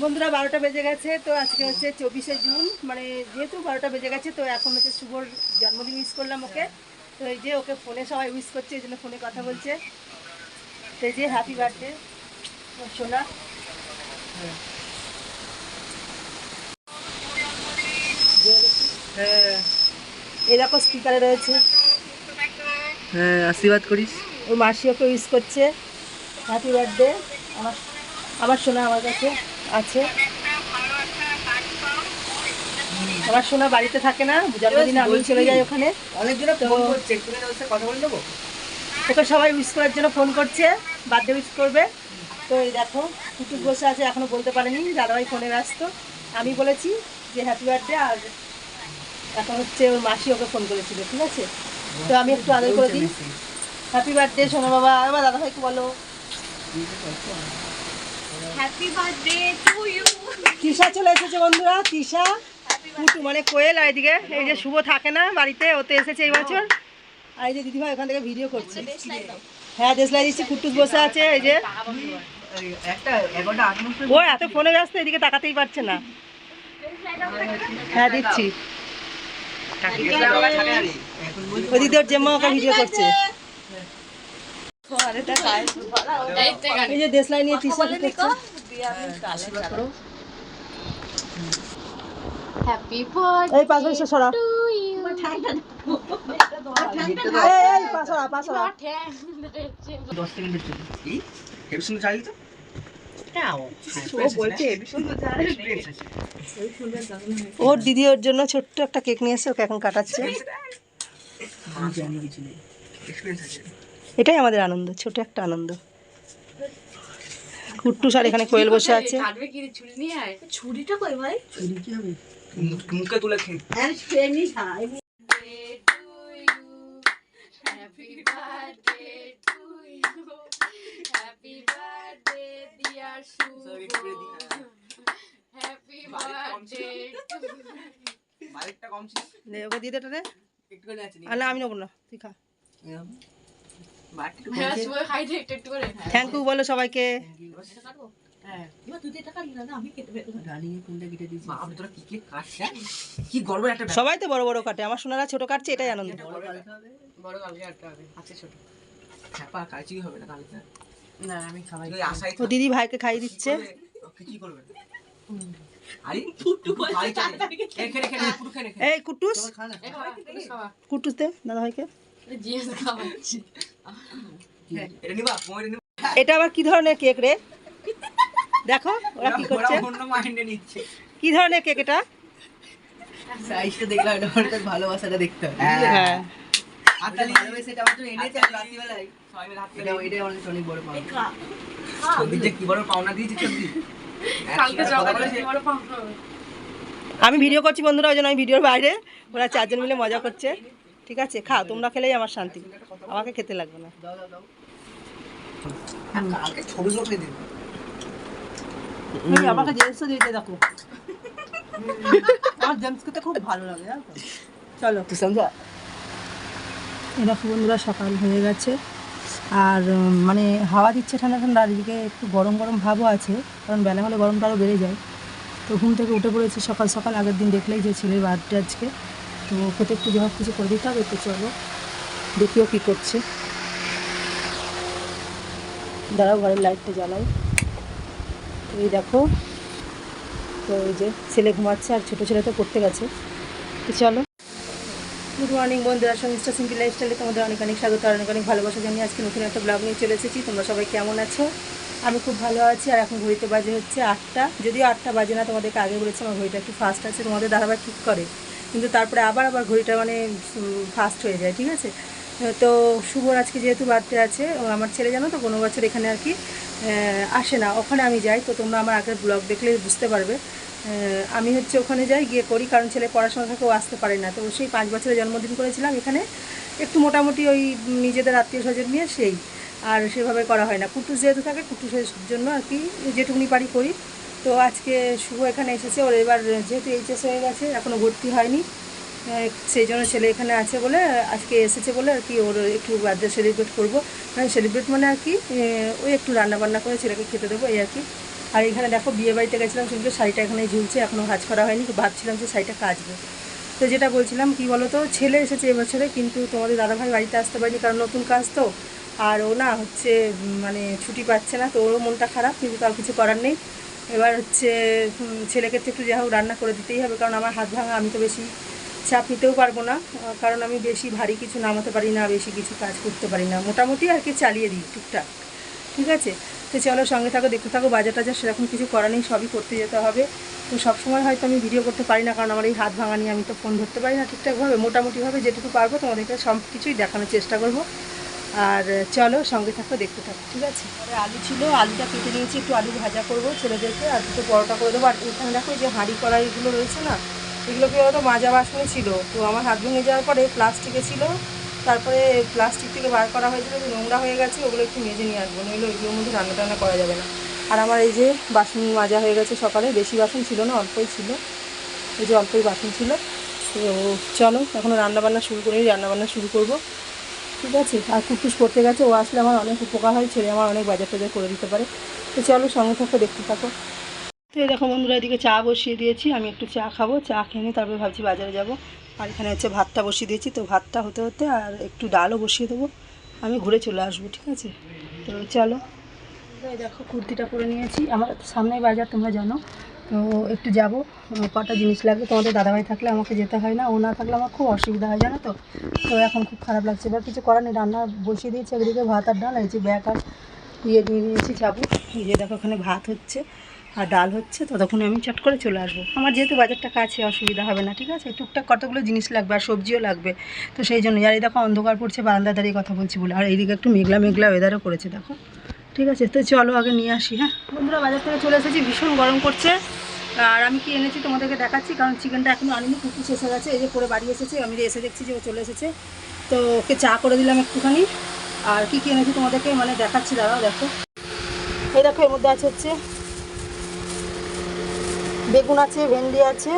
বন্ধুরা 12টা বেজে গেছে। তো আজকে হচ্ছে 24শে জুন, মানে যেহেতু 12টা বেজে গেছে তো এখন হচ্ছে শুভর জন্মদিন উইশ করলাম ওকে। তো এই যে ওকে ফোনে সবাই উইশ করছে, এই জন্য ফোনে কথা বলছে। তো এই যে হ্যাপি বার্থডে সোনা। হ্যাঁ এই দেখো স্পিকারে রয়েছে। হ্যাঁ আশীর্বাদ করিস। ওর মাসি ওকে উইশ করছে হ্যাপি বার্থডে। আমার আমার সোনা আমার কাছে আছে। আমার সোনা বাড়িতে থাকে না, জন্মদিনে আমি চলে যাই ওখানে। অনেকজন ফোন করছে, একটুখানি ওর সাথে কথা বলে নেবো। ওকে সবাই উইশ করার জন্য ফোন করছে, বার্থডে উইশ করবে। তো এই দেখো কুটুক বসে আছে, এখনো বলতে পারেনি, দাদাভাই ফোনে ব্যস্ত। আমি বলেছি যে হ্যাপি বার্থডে, আর এখন হচ্ছে ওর মাসি ওকে ফোন করেছিল, ঠিক আছে। তো আমি একটু আদর করে দিই। হ্যাপি বার্থডে সোনা বাবা। এবার দাদাভাইকে বলো happy birthday to you. Trisha চলে এসেছে বন্ধুরা, তৃষা কুটু মানে কোয়েল। আর এদিকে এই যে শুভ থাকে না বাড়িতে, ও তো এসেছে এই বছর। আর এই যে দিদিভাই ওখান থেকে ভিডিও করছে। হ্যাঁ দেশলাই দিচ্ছি, কুটুস বসে আছে এই যে। ও এত ফোনে ব্যস্ত, এদিকে তাকাতেই পারছে না। হ্যাঁ দিচ্ছি। ওই দিদি ওর জেম্মা ওকে ভিডিও করছে। এই যে দেশলাই নিয়ে তৃষা করছে। হ্যাপি বার্থডে এই পাশে এসে সরা। To you. এই পাশরা পাশরা। 10 সেকেন্ডের জন্য কি হেভি সুন্দর চাইলি তো। ওর দিদি ওর জন্য ছোট্ট একটা কেক নিয়ে এসে ওকে এখন কাটাচ্ছে। এটাই আমাদের আনন্দ, ছোট একটা আনন্দ। কুট্টু আর এখানে কোয়েল বসে আছে। ছুরিটা কই ভাই? ছুরি কি হবে? মুখে তুলে খেয়ে happy birthday to you. Happy birthday dear Shubho. Happy birthday to বাইকটা কম ছিল, নে ওকে দিয়ে দে রে। একটুখানি আছে নি। আর না আমি নেবো না, তুই খা। বাইকটা হ্যাঁ শুভ খাই দে একটু করে। থ্যাংক ইউ বলো সবাইকে। হ্যাঁ এবার তুই এটা কাটলি না, আমি কেটে দেব। ডালিং এ কোনটা কেটে দিয়েছিস? বাপ তোরা কি কি কাটছিস? কি গর্বের একটা সবাই তো বড় বড় কাটে, আমার সোনারা ছোট কাটছে, এটাই আনন্দ। বড় কাটতে হবে, বড় কাটতে হবে। আচ্ছা ছোট ছাপা কাচি হবে না কালকে। না আমি খাওয়াই তুই আশাই ও দিদি ভাইকে খাইয়ে দিচ্ছে। কি করবে? আরে ফুটু ভাই চলে এখানে পুরো খেয়ে নে। এই কুটুস, খানা কুটুস দে দাদা ভাইকে। জিএস খাওয়াচ্ছি। এটা নিবা মোরে নিবা। এটা আবার কি ধরনের কেক রে? দেখো ওরা কি করছে, অন্য মাইন্ডে নিচ্ছে। কি ধরনের কেক এটা? সাইজটা দেখলা, এটা ওর ভালোবাসাটা দেখতে হবে। হ্যাঁ আতালি ভালোবাসা এটা আমাদের এনেছে রাত্রি বেলায় সবাই মিলে হাত এটা এটাই অনেক বড় পাওনা। চোদ্দিতে কি বড় পাওনা দিয়েছে চোদ্দি। কালকে সকালে বড় পাওনা। আমি ভিডিও করছি বন্ধুরা, ওই জন্য আমি ভিডিওর বাইরে। ওরা চারজন মিলে মজা করছে, ঠিক আছে। খাও, তোমরা খেলেই আমার শান্তি, আমাকে খেতে লাগবে না। দাও দাও দাও। কালকে ছবি করে দিন। আমাকে জেমসও দিতে দেখো, আমার জেমসকে তো খুব ভালো লাগে জানো তো। চলো তুই সমঝা। এরা বন্ধুরা সকাল হয়ে গেছে, আর মানে হাওয়া দিচ্ছে ঠান্ডা ঠান্ডা, আর এদিকে একটু গরম গরম ভাবও আছে, কারণ বেলা হলে গরমটা আরও বেড়ে যায়। তো ঘুম থেকে উঠে পড়েছি সকাল সকাল, আগের দিন দেখলেই যে ছেলের বার্থডে আজকে, তো খেতে একটু জবাব কিছু করে দিতে হবে। তো চলো দেখিও কী করছে। দাঁড়াও ঘরের লাইটটা জ্বালাই। এই দেখো, তো এই যে ছেলে ঘুমাচ্ছে আর ছোটো ছেলে তো পড়তে গেছে। তো চলো, গুড মর্নিং বন্ধুরা, সঙ্গীতা সিম্পল লাইফস্টাইলে তোমাদের অনেক অনেক স্বাগত আর অনেক অনেক ভালোবাসা জানিয়ে আজকে নতুন একটা ব্লগ নিয়ে চলে এসেছি। তোমরা সবাই কেমন আছো? আমি খুব ভালো আছি। আর এখন ঘড়িতে বাজে হচ্ছে 8টা, যদিও 8টা বাজে না, তোমাদেরকে আগে বলেছি আমার ঘড়িটা একটু ফাস্ট আছে, তোমাদের দাদাভাই ঠিক করে, কিন্তু তারপরে আবার ঘড়িটা মানে ফাস্ট হয়ে যায়, ঠিক আছে। তো শুভর আজকে যেহেতু বার্থডে আছে, আমার ছেলে জানো তো কোনো বছর এখানে আর কি আসে না, ওখানে আমি যাই। তো তোমরা আমার আগের ব্লগ দেখলে বুঝতে পারবে। আমি হচ্ছে ওখানে যাই, গিয়ে করি, কারণ ছেলে পড়াশোনা থেকে ও আসতে পারে না। তো সেই 5 বছরে জন্মদিন করেছিলাম এখানে, একটু মোটামুটি ওই নিজেদের আত্মীয় স্বজন নিয়ে, সেই আর সেভাবে করা হয় না। কুটুস যেহেতু থাকে, কুটুসের জন্য আর কি যেটুকুনি পারি করি। তো আজকে শুভ এখানে এসেছে, ওর এবার যেহেতু এইচএস হয়ে গেছে, এখনও ভর্তি হয়নি, সেই জন্য ছেলে এখানে আছে বলে আজকে এসেছে বলে আর কি ওর একটু বার্থডে সেলিব্রেট করবো। মানে সেলিব্রেট মানে আর কি ওই একটু রান্না বান্না করে ছেলেকে খেতে দেবো, এই আর কি। আর এখানে দেখো বিয়ে বাড়িতে গেছিলাম সেগুলো শাড়িটা এখানে ঝুলছে, এখনও ভাঁজ করা হয়নি, ভাবছিলাম যে শাড়িটা কাচবো। তো যেটা বলছিলাম কি বলো তো, ছেলে এসেছে এবছরে, কিন্তু তোমাদের দাদাভাই বাড়িতে আসতে পারিনি কারণ নতুন কাজ তো, আর ও না হচ্ছে মানে ছুটি পাচ্ছে না, তো ওরও মনটা খারাপ, কিন্তু তার কিছু করার নেই। এবার হচ্ছে ছেলেকে তো একটু যা হোক রান্না করে দিতেই হবে, কারণ আমার হাত ভাঙা, আমি তো বেশি চাপ নিতেও পারবো না, কারণ আমি বেশি ভারী কিছু নামাতে পারি না, বেশি কিছু কাজ করতে পারি না, মোটামুটি আর কি চালিয়ে দিই টুকটাক। ঠিক আছে, তো চলো সঙ্গে থাকো, দেখতে থাকো। বাজার টাজার সেরকম কিছু করা নেই, সবই করতে যেতে হবে। তো সবসময় হয়তো আমি ভিডিও করতে পারি না, কারণ আমার এই হাত ভাঙা নিয়ে আমি তো ফোন ধরতে পারি না ঠিকঠাকভাবে। মোটামুটিভাবে যেটুকু পারবো তোমাদেরকে সব কিছুই দেখানোর চেষ্টা করব। আর চলো সঙ্গে থাকো, দেখতে থাকো। ঠিক আছে, আর আলু ছিল, আলুটা কেটে নিয়েছি, একটু আলু ভাজা করবো ছেলেদেরকে, আর দুটো পরোটা করে দেবো। আর এখানে দেখো যে হাঁড়ি কড়াইগুলো রয়েছে না, এগুলো কি বলতো মাজা বাসনে ছিল, তো আমার হাত ভেঙে যাওয়ার পরে প্লাস্টিকে ছিল, তারপরে প্লাস্টিক থেকে বার করা হয়েছিল, যে নোংরা হয়ে গেছে, ওগুলো একটু মেজে নিয়ে আসবো, নইলে ওইগুলোর মধ্যে রান্না টান্না করা যাবে না। আর আমার এই যে বাসন মাজা হয়ে গেছে সকালে, বেশি বাসন ছিল না, অল্পই ছিল, এই যে অল্পই বাসন ছিল। তো চলো এখনও রান্নাবান্না শুরু করি, রান্নাবান্না শুরু করব। ঠিক আছে, আর কুটুস করতে গেছে, ও আসলে আমার অনেক উপকার হয়, ছেলে আমার অনেক বাজার টাজার করে দিতে পারে। তো চলো সঙ্গে থাকো, দেখতে থাকো। তো এই দেখো বন্ধুরা, এদিকে চা বসিয়ে দিয়েছি, আমি একটু চা খাবো, চা খেয়ে নিই, তারপরে ভাবছি বাজারে যাব। আর এখানে হচ্ছে ভাতটা বসিয়ে দিয়েছি, তো ভাতটা হতে হতে আর একটু ডালও বসিয়ে দেবো, আমি ঘুরে চলে আসবো। ঠিক আছে, তো চলো। এই দেখো কুর্তিটা পরে নিয়েছি, আমার সামনেই বাজার তোমরা জানো, তো একটু যাব, কটা জিনিস লাগবে। তোমাদের দাদাভাই থাকলে আমাকে যেতে হয় না, ও না থাকলে আমার খুব অসুবিধা হয় জানো তো। তো এখন খুব খারাপ লাগছে, এবার কিছু করার নেই, রান্না বসিয়ে দিয়েছি, একদিকে ভাত আর ডাল, এই যে ব্যাগ আর নিয়ে নিয়েছি যাবো। এই যে দেখো ওখানে ভাত হচ্ছে আর ডাল হচ্ছে, ততক্ষণে আমি চট করে চলে আসবো। আমার যেহেতু বাজারটা কাছে, অসুবিধা হবে না। ঠিক আছে, টুকটাক কতগুলো জিনিস লাগবে, আর সবজিও লাগবে, তো সেই জন্য। আর এই দেখো অন্ধকার পড়ছে, বারান্দা দাঁড়িয়ে কথা বলছি বলে, আর এইদিকে একটু মেঘলা মেঘলা ওয়েদারও করেছে দেখো। ঠিক আছে, তো চলো আগে নিয়ে আসি। হ্যাঁ বন্ধুরা, বাজার থেকে চলে এসেছি, ভীষণ গরম করছে। আর আমি কি এনেছি তোমাদেরকে দেখাচ্ছি, কারণ চিকেনটা এখনও আনিনি, কুকুর এসে গেছে, এই যে পরে বাড়ি এসেছে, আমি এসে দেখছি যে ও চলে এসেছে, তো ওকে চা করে দিলাম একটুখানি। আর কি কি এনেছি তোমাদেরকে মানে দেখাচ্ছি, দাঁড়াও দেখো। এই দেখো এর মধ্যে আছে হচ্ছে বেগুন আছে, ভেন্ডি আছে,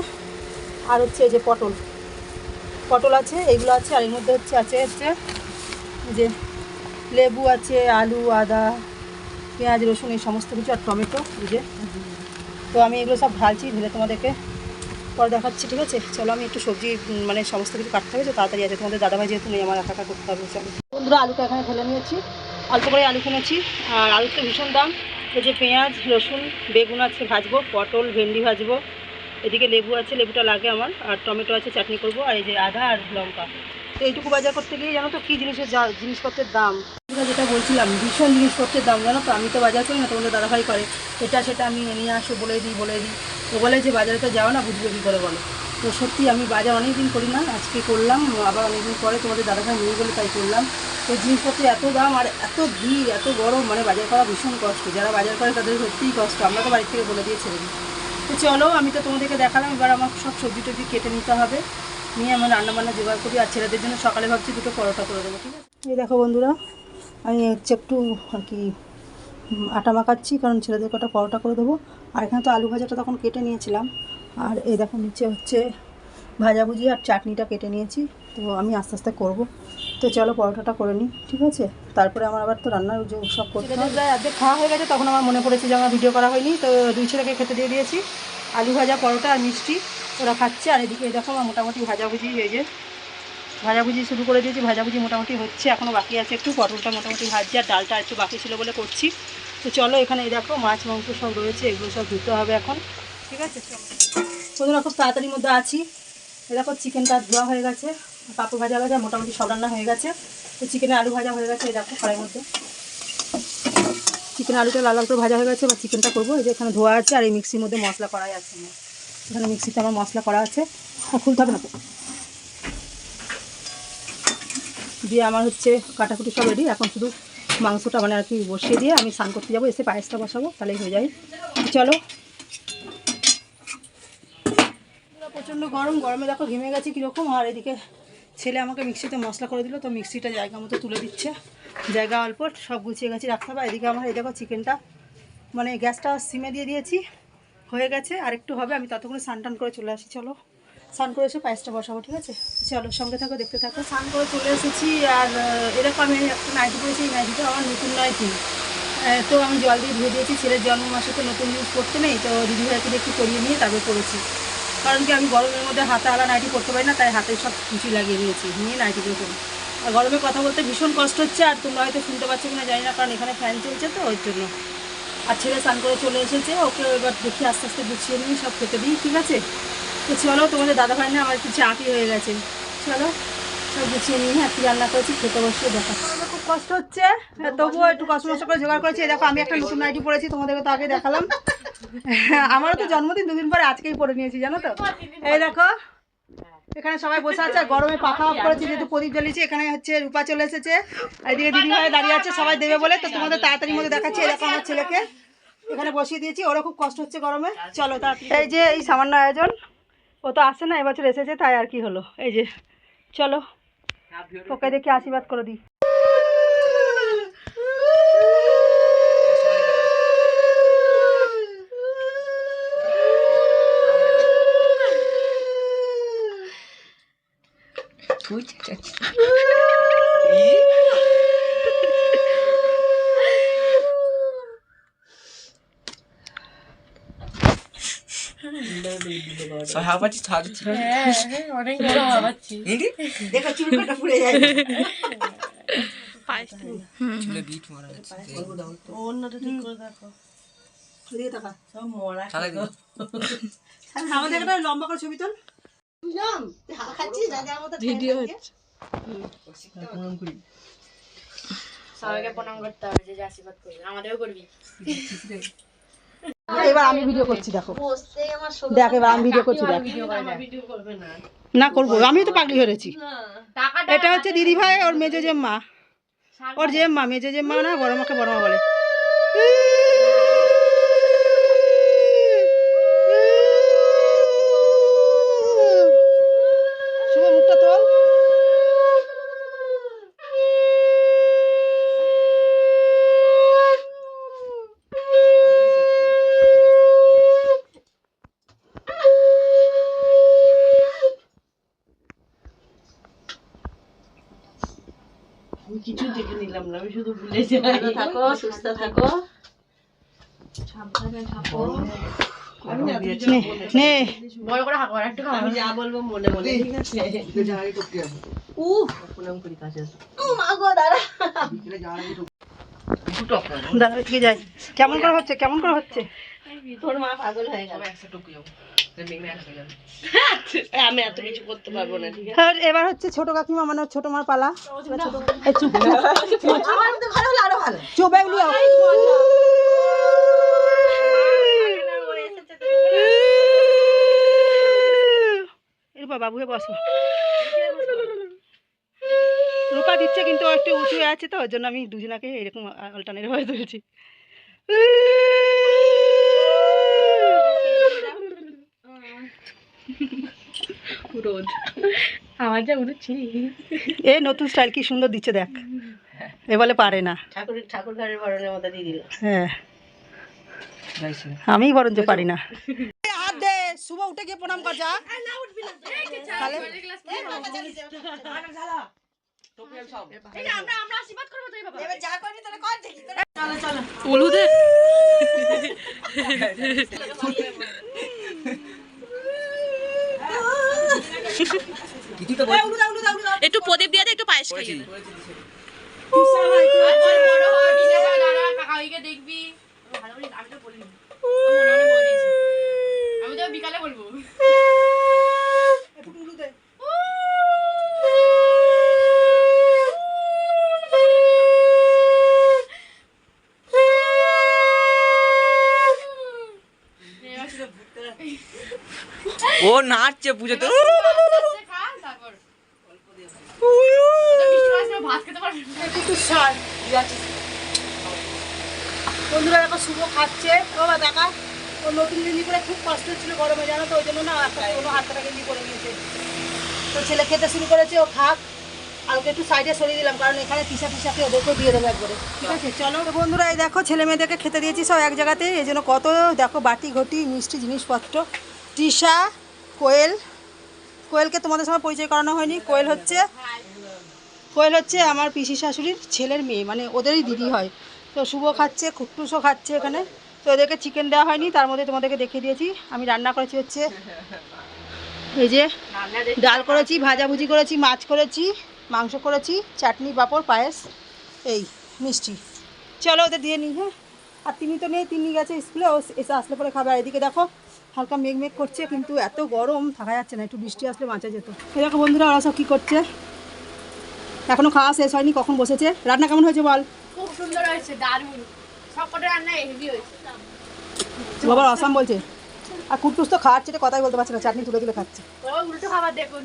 আর হচ্ছে এই যে পটল পটল আছে, এইগুলো আছে। আর এর মধ্যে হচ্ছে হচ্ছে যে লেবু আছে, আলু, আদা, পেঁয়াজ, রসুন, এই সমস্ত কিছু, আর টমেটো, এই যে। তো আমি এগুলো সব ঢালছি, ঢেলে তোমাদেরকে পরে দেখাচ্ছি। ঠিক আছে, চলো আমি একটু সবজি মানে সমস্ত কিছু কাটতে হবে, তো তাড়াতাড়ি আছে, তোমাদের দাদাভাই যেহেতু নেই, আমার একা করতে হবে। চলো বন্ধুরা, আলুটা এখানে ঢেলে নিয়েছি, অল্প করে আলু কিনেছি, আর আলুর তো ভীষণ দাম। এই যে পেঁয়াজ, রসুন, বেগুন আছে ভাজবো, পটল, ভেন্ডি ভাজবো, এদিকে লেবু আছে, লেবুটা লাগে আমার, আর টমেটো আছে চাটনি করবো, আর এই যে আদা আর লঙ্কা। তো এইটুকু বাজার করতে গিয়ে জানো তো কী জিনিসপত্রের দাম, যেটা বলছিলাম, ভীষণ জিনিসপত্রের দাম জানো তো। আমি তো বাজার করি না, তোমাদের দাদাভাই করে, এটা সেটা আমি নিয়ে আসো, বলে দিই। তো বলে যে বাজারে তো যাও না, বুঝবে কী করে বলো। তো সত্যি আমি বাজার অনেক দিন করি না, আজকে করলাম, আবার অনেকদিন পরে তোমাদের দাদাভাই নিয়ে বলে তাই করলাম। তো জিনিসপত্রের এত দাম, আর এত ভিড়, এত গরম, মানে বাজার করা ভীষণ কষ্ট। যারা বাজার করে তাদের সত্যিই কষ্ট, আমরা তো বাড়ির থেকে বলে দিয়ে ছেড়ে দিই। তো চলো, আমি তো তোমাদেরকে দেখালাম, এবার আমার সব সবজি টবজি কেটে নিতে হবে, নিয়ে আমি রান্নাবান্না জোগাড় করি। আর ছেলেদের জন্য সকালে ভাবছি দুটো পরোটা করে দেবো। ঠিক আছে, এই দেখো বন্ধুরা, আমি হচ্ছে একটু আর কি আটা মাখাচ্ছি, কারণ ছেলেদের কটা পরোটা করে দেবো। আর এখানে তো আলু ভাজাটা তখন কেটে নিয়েছিলাম, আর এই দেখো নিচে হচ্ছে ভাজাভুজি আর চাটনিটা কেটে নিয়েছি, তো আমি আস্তে আস্তে করবো। তো চলো পরোটাটা করে নিই। ঠিক আছে, তারপরে আমার আবার তো রান্নার যে সব করতে হবে। প্রায় অর্ধেক খাওয়া হয়ে গেছে, তখন আমার মনে পড়েছে যে আমার ভিডিও করা হয়নি, তো দুই ছেলেকে খেতে দিয়ে দিয়েছি, আলু ভাজা, পরোটা আর মিষ্টি, ওরা খাচ্ছে। আর এদিকে দেখো আমার মোটামুটি ভাজাভুজি, এই যে ভাজাভুজি শুরু করে দিয়েছি, ভাজাভুজি মোটামুটি হচ্ছে, এখনও বাকি আছে একটু, পটলটা মোটামুটি ভাজছি, আর ডালটা একটু বাকি ছিল বলে করছি। তো চলো, এখানে এই দেখো মাছ মাংস সব রয়েছে, এগুলো সব ধুতে হবে এখন। ঠিক আছে, চলো বন্ধুরা, খুব তাড়াতাড়ির মধ্যে আছি। এ দেখো চিকেনটা ধোয়া হয়ে গেছে, পাপড় ভাজা ভাজা, মোটামুটি সব রান্না হয়ে গেছে। তো চিকেনে আলু ভাজা হয়ে গেছে, এই দেখো কড়াইয়ের মধ্যে চিকেন আলুটা লাল লাল করে ভাজা হয়ে গেছে। এবার চিকেনটা করবো, এই যে এখানে ধোয়া আছে, আর এই মিক্সির মধ্যে মশলা করাই আছে আমার, এখানে মিক্সিতে আমার মশলা করা আছে, খুলতে হবে না তো। দিয়ে আমার হচ্ছে কাটাকুটি সব রেডি, এখন শুধু মাংসটা মানে আর কি বসিয়ে দিয়ে আমি স্নান করতে যাবো, এসে পায়েসটা বসাবো, তাহলেই হয়ে যায়। চলো, প্রচণ্ড গরম, গরমে দেখো ঘেমে গেছে কীরকম। আর এদিকে ছেলে আমাকে মিক্সিতে মশলা করে দিল, তো মিক্সিটা জায়গা মতো তুলে দিচ্ছে, জায়গা অল্প, সব গুছিয়ে গেছে রাখতে হবে। এদিকে আমার এই দেখো চিকেনটা মানে গ্যাসটা সিমে দিয়ে দিয়েছি, হয়ে গেছে, আর একটু হবে, আমি ততক্ষণে স্নান টান করে চলে আসি। চলো স্নান করে এসে পায়েসটা বসাবো। ঠিক আছে, চলো সঙ্গে থাকো, দেখতে থাকো। স্নান করে চলে এসেছি, আর এরকম আমি একটা নাইটি পরেছি, এই নাইটিটা আমার নতুন নাইটি, তো আমি জল দিয়ে ধুয়ে দিয়েছি, ছেলের জন্ম মাসে তো নতুন জিনিস পরতে নেই, তো দিদিভাইকে একটু পরিয়ে নিয়ে তারপরে পরেছি। কারণ কি আমি গরমের মধ্যে হাতে আলা নাইটি পরতে পারি না, তাই হাতে সব কিছু লাগিয়ে দিয়েছি, নিয়ে নাইটিগুলো পরি। আর গরমে কথা বলতে ভীষণ কষ্ট হচ্ছে, আর তোমরা হয়তো শুনতে পাচ্ছ কিনা জানি না, কারণ এখানে ফ্যান চলছে তো ওই জন্য। আর ছেলে স্নান করে চলে এসেছে, ওকে এবার দেখি আস্তে আস্তে গুছিয়ে নিয়ে সব খেতে দিই, ঠিক আছে? তো চলো, তোমাদের দাদাভাই না আমার একটু চাপই হয়ে গেছে, চলো সব গুছিয়ে নিয়ে আর কি রান্না করেছি খেতে বসে দেখা। আমার খুব কষ্ট হচ্ছে, তবুও একটু কষ্ট মষ্ট করে জোগাড় করেছি। দেখো আমি একটা নতুন নাইটি পরেছি, তোমাদেরকে তো আগে দেখালাম। আমারও তো জন্মদিন 2 দিন পরে আজকেই পরে নিয়েছি, জানো তো। এই দেখো এখানে সবাই বসে আছে, গরমে পাখা অফ করেছি যেহেতু প্রদীপ জ্বালিয়েছি। এখানে হচ্ছে রূপা চলে এসেছে, এদিকে দিদিভাই দাঁড়িয়ে আছে, সবাই দেবে বলে। তো তোমাদের তাড়াতাড়ির মধ্যে দেখাচ্ছি। এই দেখো আমার ছেলেকে এখানে বসিয়ে দিয়েছি, ওরা খুব কষ্ট হচ্ছে গরমে। চলো তাড়াতাড়ি। এই যে এই সামান্য আয়োজন, ও তো আসে না, এবছর এসেছে তাই আর কি হলো। এই যে চলো ওকে দেখে আশীর্বাদ করে দিই। অনেক বড় হওয়া পাচ্ছি। দেখো চুলকাটা পুড়ে যায়। আমাদের একটা লম্বা করে ছবি তোল। ভিডিও হচ্ছে। সবাইকে প্রণাম করতে হবে, যে আশীর্বাদ করবে আমাদেরও করবি। এবার আমি ভিডিও করছি, দেখো দেখ, এবার আমি ভিডিও করছি, দেখ। না করবো, আমি তো পাগলি হয়েছি। এটা হচ্ছে দিদি ভাই, ওর মেজো জেম্মা, ওর জেম্মা, মেজো জেম্মা না, বড় মাকে বড় মা বলে। শুভ মুখটা তোল। কিছু দেখে নিলাম না, আমি শুধু ভুলে যাই। থাকো, সুস্থ থাকো, সাবধানে থাকো। নে বড় করে হাঁকো, একটু খাওয়া। আমি যা বলবো মনে মনে, ঠিক আছে? প্রণাম করি কাছে। দাদা ঠিক যাই। কেমন করে হচ্ছে, কেমন করে হচ্ছে? তোর মা পাগল হয়ে গেল। আমি এত কিছু করতে পারবো না, ঠিক আছে? আর এবার হচ্ছে ছোট কাকিমা, মানে ওর ছোট মার পালা। এই চুপ, আমার মধ্যে ভালো হলে আরো ভালো। চুপ এগুলো। রূপা বাবু হয়ে বসো। রূপা দিচ্ছে কিন্তু ও একটু উঁচু হয়ে আছে, তো ওর জন্য আমি দুজনাকে এরকম অল্টারনেট হয়ে তুলেছি। রোদ আমার যা উড়ছি। এ নতুন স্টাইল কি সুন্দর দিচ্ছে, দেখ। এ বলে পারে না। ঠাকুর ঘরের বরণের মধ্যে দিয়ে দিল। হ্যাঁ আমি বরঞ্চ পারি না। হাত দে, শুভ উঠে গিয়ে প্রণাম কর যা। একটু প্রদীপ দিয়ে দে, একটু পায়েস খাইয়ে দে। দেখবি আমি তো বিকালে বলবো। ও নাচছে পুজোতে। বন্ধুরা দেখো শুভ খাচ্ছে, ও দেখা ও নতুন গেঞ্জি করে খুব কষ্ট হচ্ছিল গরমে, জানো তো, ওই জন্য না কোনো হাত কাটা গেঞ্জি করে নিয়েছে। তো ছেলে খেতে শুরু করেছে, ও খাক। আর ওকে একটু সাইডে সরিয়ে দিলাম, কারণ এখানে পিসা পিসাকে ওদেরকেও দিয়ে দেবো একবারে, ঠিক আছে? চলো তো বন্ধুরা, এই দেখো ছেলে মেয়েদেরকে খেতে দিয়েছি সব এক জায়গাতে, এই জন্য কত দেখো বাটি ঘটি মিষ্টি জিনিসপত্র। তৃষা, কোয়েল, কোয়েলকে তোমাদের সঙ্গে পরিচয় করানো হয়নি। কোয়েল হচ্ছে আমার পিসি শাশুড়ির ছেলের মেয়ে, মানে ওদেরই দিদি হয়। তো শুভ খাচ্ছে, কুট্টুসও খাচ্ছে এখানে। তো এদেরকে চিকেন দেওয়া হয়নি, তার মধ্যে তোমাদেরকে দেখিয়ে দিয়েছি। আমি রান্না করেছি হচ্ছে এই যে ডাল করেছি, ভাজাভুজি করেছি, মাছ করেছি, মাংস করেছি, চাটনি, পাঁপড়, পায়েস, এই মিষ্টি। চলো ওদের দিয়ে নিই। হ্যাঁ, আর তিনি তো নেই, তিনি গেছে স্কুলে, ও এসে আসলে পরে খাবে। আর এদিকে দেখো হালকা মেঘ মেঘ করছে, কিন্তু এত গরম থাকা যাচ্ছে না, একটু বৃষ্টি আসলে বাঁচা যেত। এই দেখো বন্ধুরা ওরা সব কী করছে, এখনও খাওয়া শেষ হয়নি, কখন বসেছে। রান্না কেমন হয়েছে বল? খুব সুন্দর হয়েছে, দারুণ। সবকটা রান্না হেভি হয়েছে। বাবার অসাম বলছে। আর কুট্টুস তো খাওয়াচ্ছে, এটা কথাই বলতে পারছে না, চাটনি তুলে তুলে খাচ্ছে। ওরা উল্টো খাবার দেখুন,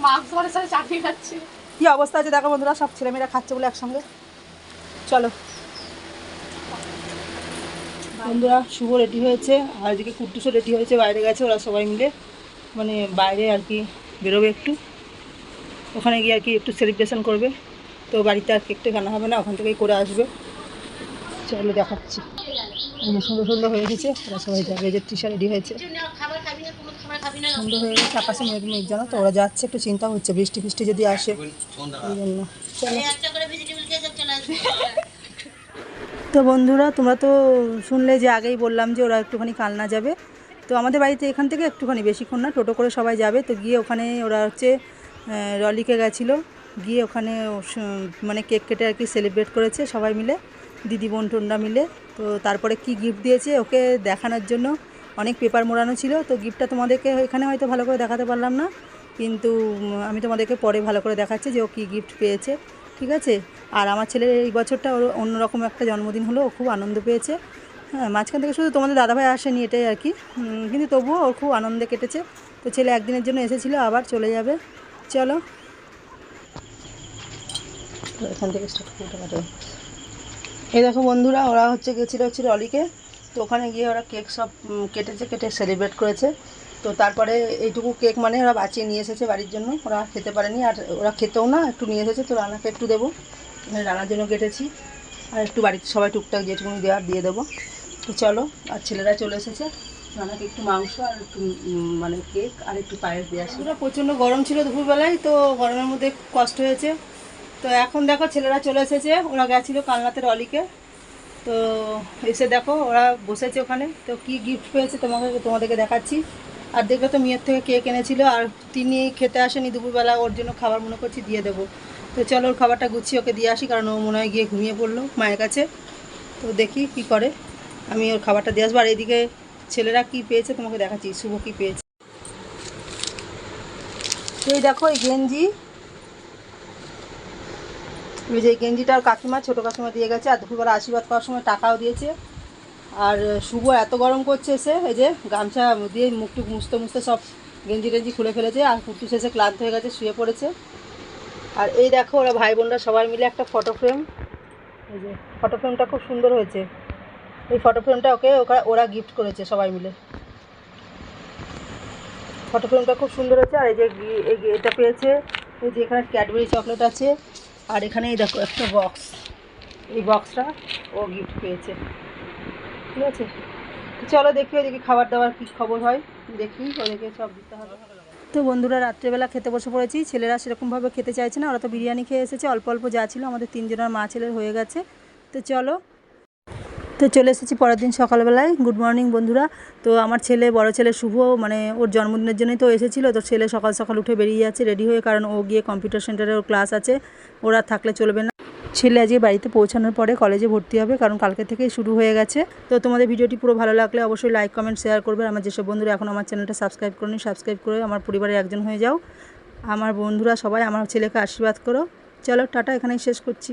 মাংস মাছের সাথে চাটনি খাচ্ছে। কী অবস্থা আছে দেখো বন্ধুরা, সব ছেলেমেয়েরা খাচ্ছে বলে একসঙ্গে। চলো বন্ধুরা, শুভ রেডি হয়েছে, আর এদিকে কুট্টুসও রেডি হয়েছে, বাইরে গেছে ওরা সবাই মিলে, মানে বাইরে আর কি বেরোবে একটু, ওখানে গিয়ে আর কি একটু সেলিব্রেশন করবে। তো বাড়িতে আর কেকটা আনা হবে না, ওখান থেকেই করে আসবে। চলো দেখাচ্ছি, সুন্দর সুন্দর হয়ে গেছে, ওরা সবাই যাবে। এই যে তৃষা রেডি হয়েছে, সুন্দর হয়ে গেছে। আকাশে মেঘ মেঘ জানো তো, ওরা যাচ্ছে, একটু চিন্তা হচ্ছে বৃষ্টি ফিষ্টি যদি আসে এই জন্য। চলো। তো বন্ধুরা, তোমরা তো শুনলে যে আগেই বললাম যে ওরা একটুখানি কালনা যাবে। তো আমাদের বাড়িতে এখান থেকে একটুখানি, বেশিক্ষণ না, টোটো করে সবাই যাবে। তো গিয়ে ওখানে ওরা হচ্ছে রলিকে গেছিলো, গিয়ে ওখানে মানে কেক কেটে আর কি সেলিব্রেট করেছে সবাই মিলে, দিদি বোন টোনরা মিলে। তো তারপরে কি গিফট দিয়েছে ওকে দেখানোর জন্য অনেক পেপার মোড়ানো ছিল। তো গিফটটা তোমাদেরকে এখানে হয়তো ভালো করে দেখাতে পারলাম না, কিন্তু আমি তোমাদেরকে পরে ভালো করে দেখাচ্ছি যে ও কী গিফট পেয়েছে, ঠিক আছে। আর আমার ছেলের এই বছরটা ওর অন্যরকম একটা জন্মদিন হলো, ও খুব আনন্দ পেয়েছে। হ্যাঁ, মাঝখান থেকে শুধু তোমাদের দাদাভাই আসেনি, এটাই আর কি, কিন্তু তবুও ওর খুব আনন্দে কেটেছে। তো ছেলে একদিনের জন্য এসেছিলো, আবার চলে যাবে। চলো এখান থেকে স্টার্ট করে। এই দেখো বন্ধুরা, ওরা হচ্ছে গেছিলো রলিকে। তো ওখানে গিয়ে ওরা কেক সব কেটেছে, কেটে সেলিব্রেট করেছে। তো তারপরে এইটুকু কেক মানে ওরা বাঁচিয়ে নিয়ে এসেছে বাড়ির জন্য, ওরা খেতে পারেনি, আর ওরা খেতেও না, একটু নিয়ে এসেছে। তো রান্নাকে একটু দেবো, রান্নার জন্য কেটেছি, আর একটু বাড়িতে সবাই টুকটাক যেটুকুনি দেওয়ার দিয়ে দেবো। তো চলো, আর ছেলেরা চলে এসেছে, রান্নাকে একটু মাংস আর একটু মানে কেক আর একটু পায়েস দিয়ে আসি। ওরা প্রচণ্ড গরম ছিল দুপুরবেলায়, তো গরমের মধ্যে কষ্ট হয়েছে। তো এখন দেখো ছেলেরা চলে এসেছে, ওরা গেছিলো কালনাতে রলিকে। তো এসে দেখো ওরা বসেছে ওখানে। তো কি গিফট পেয়েছে তোমাদেরকে দেখাচ্ছি। আর দেখলে তো মেয়ের থেকে কেক এনেছিল, আর তিনি খেতে আসেনি দুপুরবেলা, ওর জন্য খাবার মনে করছি দিয়ে দেবো। তো চলো ওর খাবারটা গুছিয়ে ওকে দিয়ে আসি, কারণ ও মনে হয় গিয়ে ঘুমিয়ে পড়লো মায়ের কাছে। তো দেখি কি করে, আমি ওর খাবারটা দিয়ে আসবো। আর এদিকে ছেলেরা কি পেয়েছে তোমাকে দেখাচ্ছি, শুভ কি পেয়েছে। এই দেখো এই গেঞ্জি, এই যে গেঞ্জিটা আর কাকিমা, ছোটো কাকিমা দিয়ে গেছে, আর দুপুরবেলা আশীর্বাদ করার সময় টাকাও দিয়েছে। আর শুভ এত গরম করছে এসে, এই যে গামছা দিয়ে মুখটুক মুছতে মুছতে সব গেঞ্জি টেঞ্জি খুলে ফেলেছে, আর কুট্টুস এসে ক্লান্ত হয়ে গেছে, শুয়ে পড়েছে। আর এই দেখো ওরা ভাই বোনরা সবাই মিলে একটা ফটো ফ্রেম, এই যে ফটো ফ্রেমটা খুব সুন্দর হয়েছে। এই ফটো ফ্রেমটা ওরা গিফট করেছে সবাই মিলে, ফটো ফ্রেমটা খুব সুন্দর হয়েছে। আর এই যে এটা পেয়েছে, এই যে এখানে ক্যাডবেরি চকলেট আছে, আর এখানে এই দেখো একটা বক্স, এই বক্সটা ও গিফট পেয়েছে, ঠিক আছে। তো চলো দেখি ওইদিকে খাবার দাবার কী খবর হয়, দেখি ওদেরকে সব দিতে হবে। তো বন্ধুরা, রাত্রেবেলা খেতে বসে পড়েছি। ছেলেরা সেরকমভাবে খেতে চাইছে না, ওরা তো বিরিয়ানি খেয়ে এসেছে, অল্প অল্প যা ছিল, আমাদের তিনজনের মা ছেলের হয়ে গেছে। তো চলো, তো চলে এসেছি পরের দিন সকালবেলায়। গুড মর্নিং বন্ধুরা। তো আমার ছেলে, বড় ছেলে শুভ, মানে ওর জন্মদিনের জন্যই তো এসেছিলো। তো ছেলে সকাল সকাল উঠে বেরিয়ে যাচ্ছে রেডি হয়ে, কারণ ও গিয়ে কম্পিউটার সেন্টারে ওর ক্লাস আছে, ওরা থাকলে চলবে না। ছেলে আজকে বাড়িতে পৌঁছানোর পরে কলেজে ভর্তি হবে, কারণ কালকে থেকেই শুরু হয়ে গেছে। তো তোমাদের ভিডিওটি পুরো ভালো লাগলে অবশ্যই লাইক কমেন্ট শেয়ার করবে। আমার যেসব বন্ধুরা এখন আমার চ্যানেলটা সাবস্ক্রাইব করনি, সাবস্ক্রাইব করে আমার পরিবারের একজন হয়ে যাও। আমার বন্ধুরা সবাই আমার ছেলেকে আশীর্বাদ করো। চলো টাটা, এখানেই শেষ করছি।